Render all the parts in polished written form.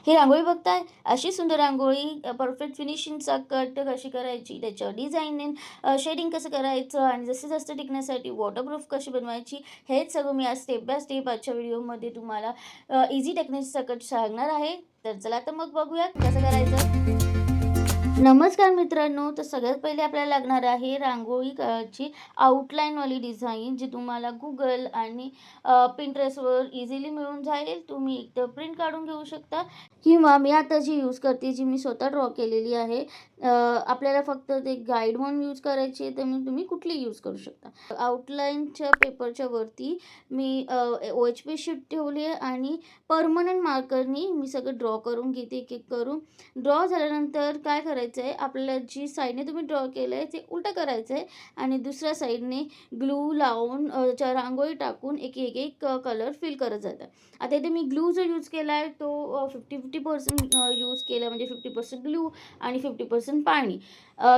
ही रांगोळी बघताय, अशी सुंदर रांगोळी परफेक्ट फिनिशिंगचा कट कशी करायची, त्याच्यावर डिझायनिंग शेडिंग कसं करायचं आणि जास्तीत जास्त टिकण्यासाठी वॉटरप्रूफ कशी बनवायची, हेच सगळं मी आज स्टेप बाय स्टेप आजच्या व्हिडिओमध्ये तुम्हाला इझी टेक्निक्स सकट सांगणार आहे. तर चला तर मग बघूया कसं करायचं. नमस्कार मित्रांनो, तर सगळ्यात पहिले आपल्याला लागणार आहे रांगोळीची आउटलाईनवाली डिझाईन, जी तुम्हाला गुगल आणि पिंट्रेस्टवर इझिली मिळून जाईल. तुम्ही एकतर प्रिंट काढून घेऊ शकता किंवा मी आता जी यूज करते, जी मी स्वतः ड्रॉ केलेली आहे. आपल्याला फक्त ते गाईड म्हणून यूज करायची आहे, तर मग तुम्ही कुठली यूज करू शकता. आउटलाईनच्या पेपरच्या वरती मी OHP शीट ठेवली आहे आणि परमनंट मार्करनी मी सगळं ड्रॉ करून घेते एक एक करून. ड्रॉ झाल्यानंतर काय करायचं आहे, आपल्याला जी साईडने तुम्ही ड्रॉ केलं आहे ते उलटं करायचं आहे आणि दुसऱ्या साईडने ग्लू लावून रांगोळी टाकून एक एक एक कलर फिल करत जातं. आता इथे मी ग्लू जो यूज केला आहे तो 50-50% यूज केला, म्हणजे 50% ग्लू आणि 50% पाणी.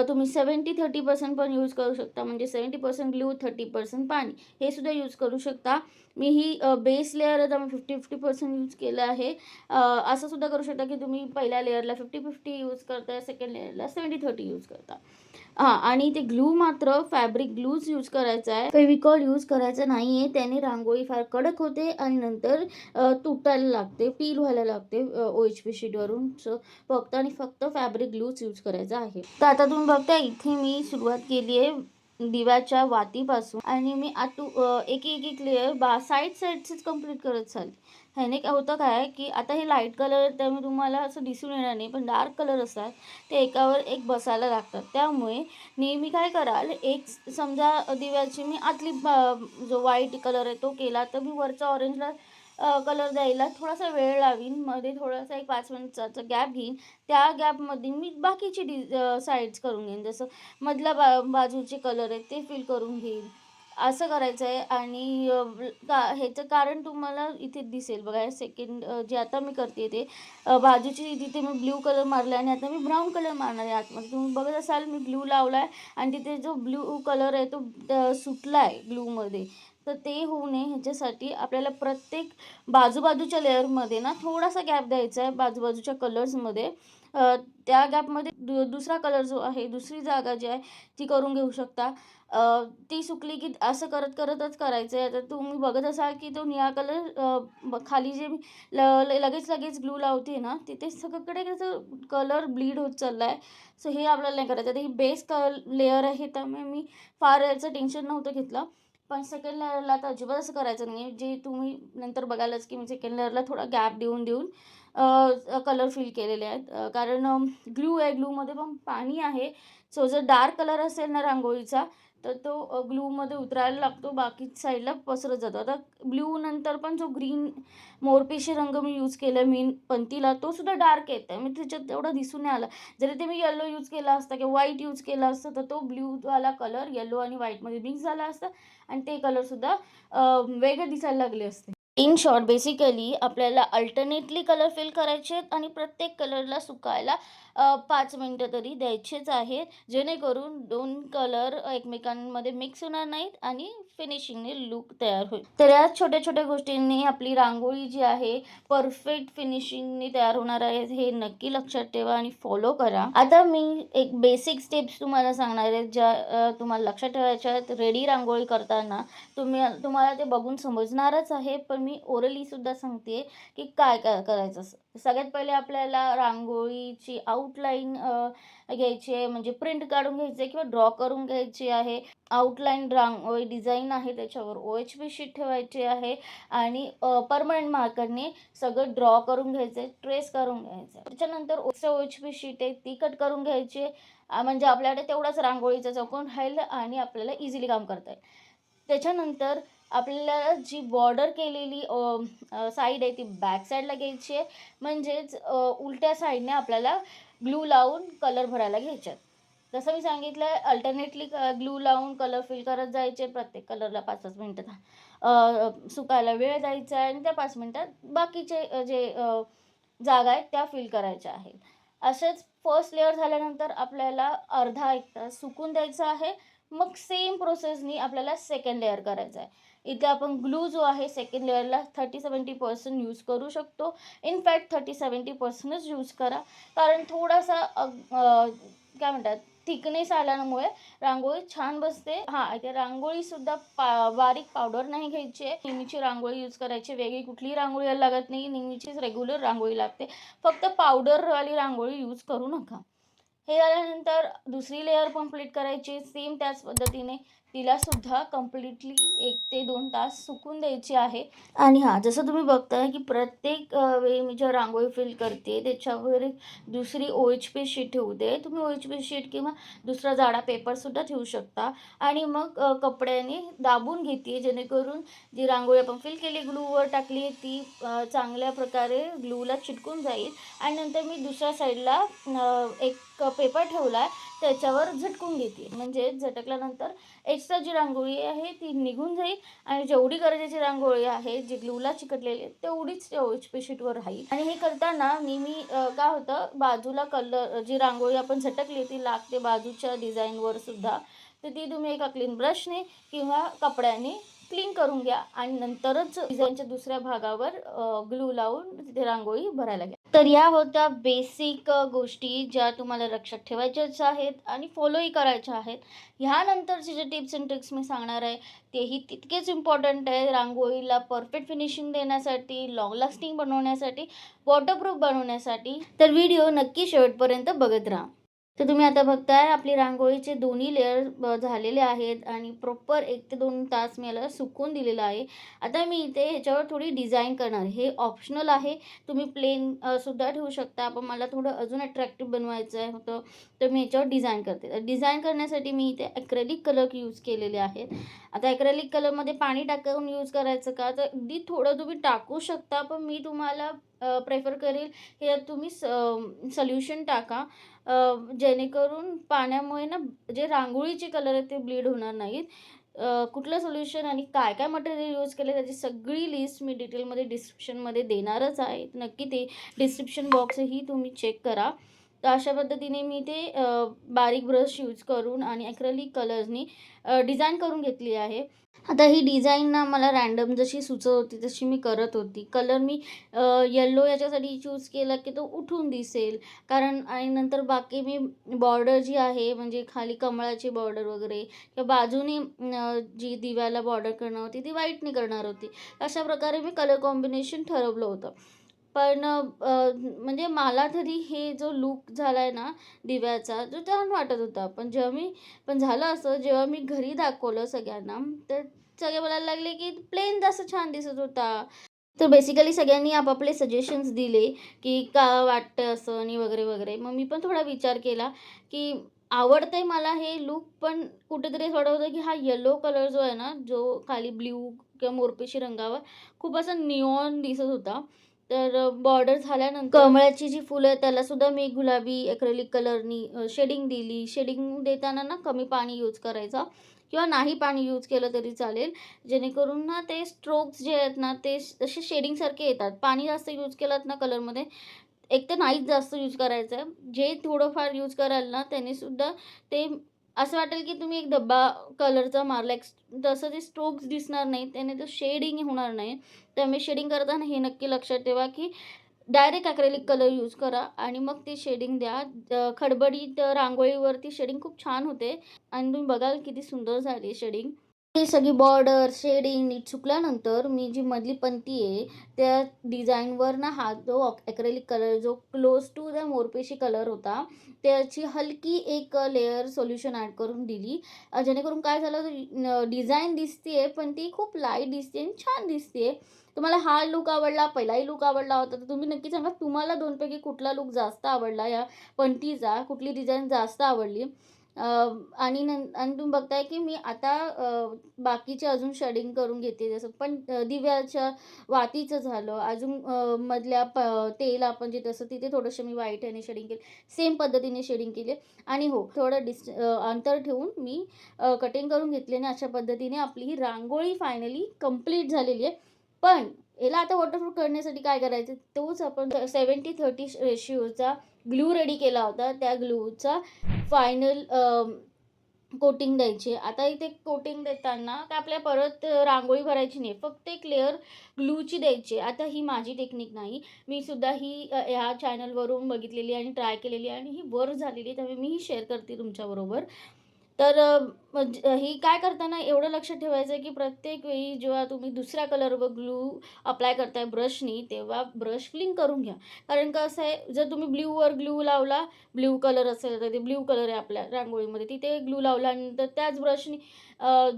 तुम्ही 70-30% पण यूज करू शकता, म्हणजे 70% ग्लू 30% पाणी हे सुद्धा यूज करू शकता. मी ही बेस लेअर आता मी 50-50% यूज केलं आहे. असं सुद्धा करू शकता की तुम्ही पहिल्या लेअरला 50-50 यूज करता, सेकंड लेअरला 70-30 यूज करता. आणि ते ग्लू मात्र फॅब्रिक ग्लूच यूज करायचा आहे, फेविकॉल यूज करायचं नाही आहे. त्याने रांगोळी फार कडक होते आणि नंतर तुटायला लागते, पील व्हायला लागते OHP शीटवरून. सो फक्त आणि फक्त फॅब्रिक ग्लूच यूज करायचा आहे. तर आता तुम्ही बघता, इथे मी सुरुवात केली आहे दिव्याच्या वातीपासून आणि मी एक एक एक लेअर साईडचीच कंप्लीट करत चालते. ह्याने काय होतं, काय की आता हे लाईट कलर त्यामुळे तुम्हाला असं दिसून येणार नाही, पण डार्क कलर असतात ते एकावर एक बसायला लागतात. त्यामुळे नेहमी काय कराल, एक समजा दिव्याची मी आतली जो व्हाईट कलर आहे तो केला, तर मी वरचा ऑरेंजला कलर द्यायला थोडासा वेळ लावीन, मध्ये थोडासा एक 5 मिनिटाचा गॅप घेईन. त्या गॅपमध्ये मी बाकीची साईड्स करून घेईन, जसं मधल्या बाजूचे कलर आहेत ते फिल करून घेईन. असं करायचं आहे. आणि ह्याचं कारण तुम्हाला इथे दिसेल बघा, सेकंड जे आता मी करते ते बाजूची तिथे मी ब्ल्यू कलर मारला आणि आता मी ब्राऊन कलर मारणार आहे आतमध्ये. तुम्ही बघत असाल मी ब्ल्यू लावला आहे आणि तिथे जो ब्ल्यू कलर आहे तो सुटला आहे ब्ल्यूमध्ये. तर ते होऊ नये ह्याच्यासाठी आपल्याला प्रत्येक बाजूबाजूच्या लेअरमध्ये ना थोडासा गॅप द्यायचा आहे बाजूबाजूच्या कलर्समध्ये. त्या गॅपमध्ये दुसरा कलर जो आहे, दुसरी जागा जी आहे ती करून घेऊ शकता. ती सुकली की असं करत करतच करायचं आहे. आता तुम्ही बघत असाल की तो निळा कलर खाली जे मी लगेच ग्लू लावते ना, तिथे सगळीकडे त्याचा कलर ब्लीड होत चालला आहे. सो हे आपल्याला नाही करायचं. आता ही बेस लेअर आहे, त्यामुळे मी फार याचं टेन्शन नव्हतं घेतलं. पण सेकंड लेअरला तर अजिबात असं करायचं नाही, जे तुम्ही नंतर बघालच की मी सेकंड लेअरला थोडा गॅप देऊन कलर फिल केलेले आहेत. कारण ग्लू आहे, ग्लूमध्ये पण पाणी आहे. सो जर डार्क कलर असेल ना रांगोळीचा, तर तो ग्लूमध्ये उतरायला लागतो, बाकी साईडला पसरत जातो. आता ब्ल्यू नंतर पण जो ग्रीन मोरपिशी रंग मी यूज केला मेन पंतीला, तो सुद्धा डार्क आहे, त्यामुळे त्याच्यात तेवढा दिसून नाही आला. जरी ते मी येलो यूज केला असता किंवा व्हाईट यूज केला असतं, तर तो ब्ल्यूवाला कलर येलो आणि व्हाईटमध्ये मिक्स झाला असता आणि ते कलरसुद्धा वेगळे दिसायला लागले असते. इन शॉर्ट, बेसिकली आपल्याला अल्टरनेटली कलर फिल करायचे आहेत आणि प्रत्येक कलरला सुकायला 5 मिनटं तरी द्यायचेच आहेत, जेणेकरून 2 कलर एकमेकांमध्ये मिक्स होणार नाहीत आणि फिनिशिंगने लूक तयार होईल. तर या छोट्या छोट्या गोष्टींनी आपली रांगोळी जी आहे परफेक्ट फिनिशिंगने तयार होणार आहे, हे नक्की लक्षात ठेवा आणि फॉलो करा. आता मी एक बेसिक स्टेप्स तुम्हाला सांगणार आहे, ज्या तुम्हाला लक्षात ठेवायच्या आहेत रेडी रांगोळी करताना. तुम्हाला ते बघून समजणारच आहे, पण मी ओरली सुद्धा सांगते की काय काय करायचं असं. सगळ्यात पहिले आपल्याला रांगोळीची आउटलाईन घ्यायची आहे, म्हणजे प्रिंट काढून घ्यायची आहे किंवा ड्रॉ करून घ्यायची आहे. आउटलाईन रांगोळी डिझाईन आहे त्याच्यावर OHP शीट ठेवायची आहे आणि परमनंट मार्करने सगळं ड्रॉ करून घ्यायचं आहे, ट्रेस करून घ्यायचं आहे. त्याच्यानंतर OHP शीट आहे ती कट करून घ्यायची आहे. म्हणजे आपल्याकडे तेवढाच रांगोळीचा चौकोन राहील आणि आपल्याला इझिली काम करता येईल. त्याच्यानंतर आपल्याला जी बॉर्डर केलेली साईड आहे ती बॅक साईडला घ्यायची आहे, म्हणजेच उलट्या साईडने आपल्याला ग्लू लावून कलर भरायला घ्यायचे आहेत. जसं मी सांगितलं आहे, अल्टरनेटली ग्लू लावून कलर फिल करत जायचे. प्रत्येक कलरला 5-5 मिनटं सुकायला वेळ द्यायचा आहे आणि त्या 5 मिनटात बाकीचे जे जागा आहेत त्या फिल करायच्या आहेत. असेच फर्स्ट लेअर झाल्यानंतर आपल्याला अर्धा 1 तास सुकून द्यायचं आहे. मग सेम प्रोसेसनी आपल्याला सेकंड लेअर करायचं आहे. इथे आपण ग्लू जो आहे सेकंड लेअरला 30-70% यूज करू शकतो. इनफॅक्ट 30-70%च यूज करा, कारण थोडासा काय म्हणतात थिकनेस आल्यामुळे रांगोळी छान बसते. हां, इथे रांगोळीसुद्धा बारीक पावडर नाही घ्यायची आहे. नेहमीची रांगोळी यूज करायची, वेगळी कुठलीही रांगोळी लागत नाही, नेहमीचीच रेग्युलर रांगोळी लागते. फक्त पावडरवाली रांगोळी यूज करू नका. हे झाल्यानंतर दुसरी लेअर कंप्लीट करायची. सेम त्याच पद्धतीने तिलासुद्धा कंप्लीटली 1 ते 2 तास सुकून द्यायची आहे. आणि हां, जसं तुम्ही बघताय की प्रत्येक वेळी मी जेव्हा रांगोळी फिल करते त्याच्यावर एक दुसरी OHP शीट ठेवते. तुम्ही OHP शीट किंवा दुसरा जाडा पेपरसुद्धा ठेवू शकता. आणि मग कपड्याने दाबून घेते, जेणेकरून जी रांगोळी आपण फिल केली, ग्लूवर टाकली, ती चांगल्या प्रकारे ग्लूला चिटकून जाईल. आणि नंतर मी दुसऱ्या साईडला एक पेपर ठेवला आहे, त्याच्यावर झटकून घेते. म्हणजे झटकल्यानंतर एक्स्ट्रा जी रांगोळी आहे ती निघून जाईल आणि जेवढी गरजेची रांगोळी आहे जी ग्लूला चिकटलेली आहे तेवढीच त्या OHP शीटवर राहील. आणि हे करताना नेहमी काय होतं, बाजूला कलर जी रांगोळी आपण झटकली ती लागते बाजूच्या डिझाईनवर सुद्धा. तर ती तुम्ही एका क्लीन ब्रशने किंवा कपड्याने क्लीन करून घ्या आणि नंतरच डिझाईनच्या दुसऱ्या भागावर ग्लू लावून तिथे रांगोळी भरायला घ्या. तर या होत्या बेसिक गोष्टी ज्या तुम्हाला लक्षात ठेवायच्याच आहेत आणि फॉलोही करायच्या आहेत. ह्यानंतरचे जे टिप्स अँड ट्रिक्स मी सांगणार आहे तेही तितकेच इम्पॉर्टंट आहे रांगोळीला परफेक्ट फिनिशिंग देण्यासाठी, लाँग लास्टिंग बनवण्यासाठी, वॉटरप्रूफ बनवण्यासाठी. तर व्हिडिओ नक्की शेवटपर्यंत बघत राहा. तर तुम्ही आता बघताय आपली रांगोळीचे दोन्ही लेयर झालेले आहेत आणि प्रॉपर 1 ते 2 तास मी याला सुकवून दिलेलं आहे. आता मी इथे ह्याच्यावर थोडी डिझाईन करणार. हे ऑप्शनल आहे. तुम्ही प्लेन सुद्धा ठेवू शकता. पण मला थोडं अजून अट्रॅक्टिव्ह बनवायचं होतं, तर मी ह्याच्यावर डिझाईन करते. तर डिझाईन करण्यासाठी मी इथे ॲक्रेलिक कलर यूज केलेले आहेत. आता ॲक्रेलिक कलरमध्ये पाणी टाकून यूज करायचं का, तर अगदी थोडं तुम्ही टाकू शकता, पण मी तुम्हाला प्रेफर करेल की यात तुम्ही सोल्युशन टाका, जेणेकरून पाण्यामुळे ना जे रांगोळीचे कलर आहेत ते ब्लीड होणार नाहीत. कुठलं सोल्युशन आणि काय काय मटेरियल यूज केले त्याची सगळी लिस्ट मी डिटेलमध्ये डिस्क्रिप्शनमध्ये देणारच आहे. नक्की ते डिस्क्रिप्शन बॉक्सही तुम्ही चेक करा. तर अशा पद्धतीने मी ते बारीक ब्रश यूज करून आणि ॲक्रेलिक कलर्सनी डिझाईन करून घेतली आहे. आता ही डिझाईन ना मला रँडम जशी सुचत होती तशी मी करत होती. कलर मी येलो याच्यासाठी चूज केला की तो उठून दिसेल, कारण आणि नंतर बाकी मी बॉर्डर जी आहे म्हणजे खाली कमळाची बॉर्डर वगैरे किंवा बाजूने जी दिव्याला बॉर्डर करणार होती ती व्हाईटने करणार होती. अशा प्रकारे मी कलर कॉम्बिनेशन ठरवलं होतं. पण म्हणजे मला तरी हे जो लूक झाला आहे ना दिव्याचा, जो छान वाटत होता. पण झालं असं, जेव्हा मी घरी दाखवलं सगळ्यांना, तर सगळे बोलायला लागले की प्लेन जास्त छान दिसत होता. तर बेसिकली सगळ्यांनी आपापले सजेशन्स दिले, की का वाटतं असं आणि वगैरे, वगैरे. मग मी पण थोडा विचार केला, की आवडतंय मला हे लूक, पण कुठेतरी थोडं होतं, की हा येलो कलर जो आहे ना, जो खाली ब्ल्यू किंवा मोरपिशी रंगावर खूप असा निऑन दिसत होता. तर बॉर्डर झाल्यानंतर कमळाची जी फुलं आहेत त्यालासुद्धा मी गुलाबी ॲक्रेलिक कलरनी शेडिंग दिली. शेडिंग देताना ना कमी पाणी यूज करायचा किंवा नाही पाणी यूज केलं तरी चालेल. जेणेकरून ना ते स्ट्रोक्स जे आहेत ना ते असे शेडिंगसारखे येतात. पाणी जास्त यूज केलात ना कलरमध्ये, एक तर नाहीच जास्त यूज करायचं आहे. जे थोडंफार यूज कराल ना त्यानेसुद्धा ते असं वाटेल की तुम्ही एक डब्बा कलरचा मारला, एक तसं ते स्ट्रोक्स दिसणार नाहीत. त्याने तर शेडिंग होणार नाही. त्यामुळे शेडिंग करताना हे नक्की लक्षात ठेवा, की डायरेक्ट ॲक्रेलिक कलर यूज करा आणि मग ते शेडिंग द्या. खडबडीत रांगोळीवरती शेडिंग खूप छान होते आणि तुम्ही बघाल किती सुंदर झाली शेडिंग. ही सगळी बॉर्डर, शेडिंग नीट सुकल्यानंतर मी जी मधली पंती आहे, त्या डिझाईनवर ना हा जो ॲक्रेलिक कलर जो क्लोज टू द मोरपेशी कलर होता, त्याची हलकी एक लेयर सोल्युशन ॲड करून दिली. जेणेकरून काय झालं, डिझाईन दिसते पण ती खूप लाईट दिसते आणि छान दिसते. तुम्हाला हा लूक आवडला, पहिलाही लूक आवडला होता, तर तुम्ही नक्की सांगा तुम्हाला 2 पैकी कुठला लूक जास्त आवडला, या पंतीचा कुठली डिझाईन जास्त आवडली. आणि तुम्ही बघताय की मी आता बाकीचे अजून शेडिंग करून घेते. जसं पण दिव्याच्या वातीचं झालं, अजून मधल्या तेल आपण जे तसं तिथे थोडंसं मी व्हाईट ह्याने शेडिंग केलं. सेम पद्धतीने शेडिंग केली आणि हो, थोडं अंतर ठेवून मी कटिंग करून घेतली आणि अशा पद्धतीने आपली ही रांगोळी फायनली कंप्लीट झालेली आहे. पण याला आता वॉटरप्रूफ करण्यासाठी काय करायचं, तोच आपण 70-30 रेशिओचा ग्लू रेडी केला होता. त्या ग्लूचा फायनल कोटिंग द्यायची. आता इथे कोटिंग देताना काय आपल्याला परत रांगोळी भरायची नाही. फक्त एक लेयर ग्लूची द्यायची. आता ही माझी टेक्निक नाही. मी सुद्धा ही ह्या चॅनलवरून बघितलेली आणि ट्राय केलेली आणि ही वर्क झालेली आहे. त्यामुळे मी ही शेअर करते तुमच्याबरोबर. तर ही काय करताना एवढं लक्षात ठेवायचं आहे, की प्रत्येक वेळी जेव्हा तुम्ही दुसऱ्या कलरवर ग्लू अप्लाय करताय ब्रशनी, तेव्हा ब्रश क्लीन करून घ्या. कारण कसं आहे, जर तुम्ही ब्ल्यूवर ग्लू लावला, ब्ल्यू कलर असेल तर ते ब्ल्यू कलर आहे आपल्या रांगोळीमध्ये, तिथे ग्लू लावल्यानंतर त्याच ब्रशनी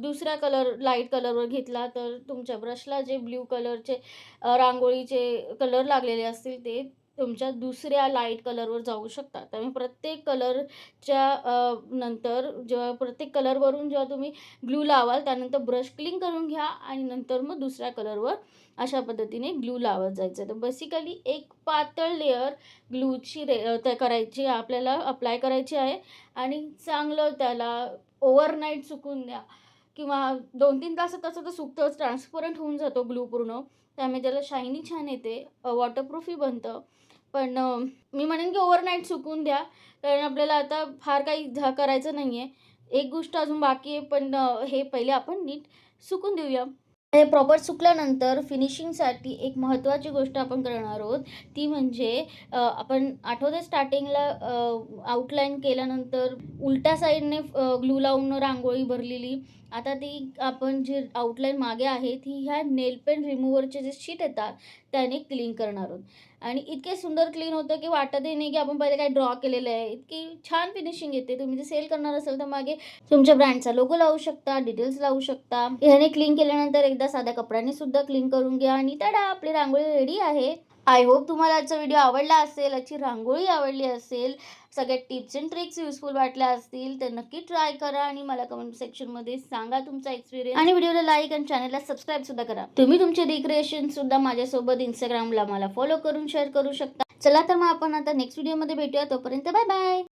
दुसऱ्या लाईट कलरवर घेतला, तर तुमच्या ब्रशला जे ब्ल्यू कलरचे रांगोळीचे कलर लागलेले असतील ते तुमच्या दुसऱ्या लाईट कलरवर जाऊ शकतात. त्यामुळे प्रत्येक कलरच्या नंतर जेव्हा प्रत्येक कलरवरून जेव्हा तुम्ही ग्लू लावाल, त्यानंतर ब्रश क्लीन करून घ्या आणि नंतर मग दुसऱ्या कलरवर अशा पद्धतीने ग्लू लावत जायचं. तर बेसिकली एक पातळ लेयर ग्लूची करायची आपल्याला अप्लाय करायची आहे आणि चांगलं त्याला ओव्हरनाईट सुकून द्या किंवा 2-3 तासात तसं तर सुकतंच, ट्रान्सपरंट होऊन जातो ग्लू पूर्ण. त्यामुळे त्याला शायनी छान येते, वॉटरप्रूफही बनतं. पण मी म्हणेन की ओव्हरनाईट सुकवून द्या. कारण आपल्याला आता फार काही करायचं नाही आहे. एक गोष्ट अजून बाकी आहे, पण हे पहिले आपण नीट सुकून देऊया. हे प्रॉपर सुकल्यानंतर फिनिशिंगसाठी एक महत्त्वाची गोष्ट आपण करणार आहोत. ती म्हणजे आपण आठवतंय स्टार्टिंगला आउटलाईन केल्यानंतर उलट्या साईडने ग्लू लावून रांगोळी भरलेली. आता ती आपण जी आउटलाईन मागे आहे, ती ह्या नेल पेंट रिमूव्हरचे जे शीट येतात, त्याने क्लीन करणार आहोत. आणि इतके सुंदर क्लीन होतं की वाटतही नाही की आपण पहिले काही ड्रॉ केलेलं आहे. इतकी छान फिनिशिंग येते. तुम्ही जर सेल करणार असाल तर मागे तुमच्या ब्रँडचा लोगो लावू शकता, डिटेल्स लावू शकता. ह्याने क्लीन केल्यानंतर एकदा साध्या कपड्याने सुद्धा क्लीन करून घ्या आणि टाडा, आपली रांगोळी रेडी आहे. आय होप तुम्हाला आजचा व्हिडिओ आवडला असेल, याची रांगोळी आवडली असेल, सगळ्या टिप्स अँड ट्रिक्स युजफुल वाटल्या असतील तर नक्की ट्राय करा आणि मला कमेंट सेक्शनमध्ये सांगा तुमचा एक्सपिरियन्स. आणि व्हिडिओला लाईक आणि चॅनलला सबस्क्राईब सुद्धा करा. तुम्ही तुमचे रिक्रिएशन सुद्धा माझ्यासोबत इंस्टाग्रामला मला फॉलो करून शेअर करू शकता. चला तर मग आपण आता नेक्स्ट व्हिडिओमध्ये भेटूया. तोपर्यंत बाय बाय.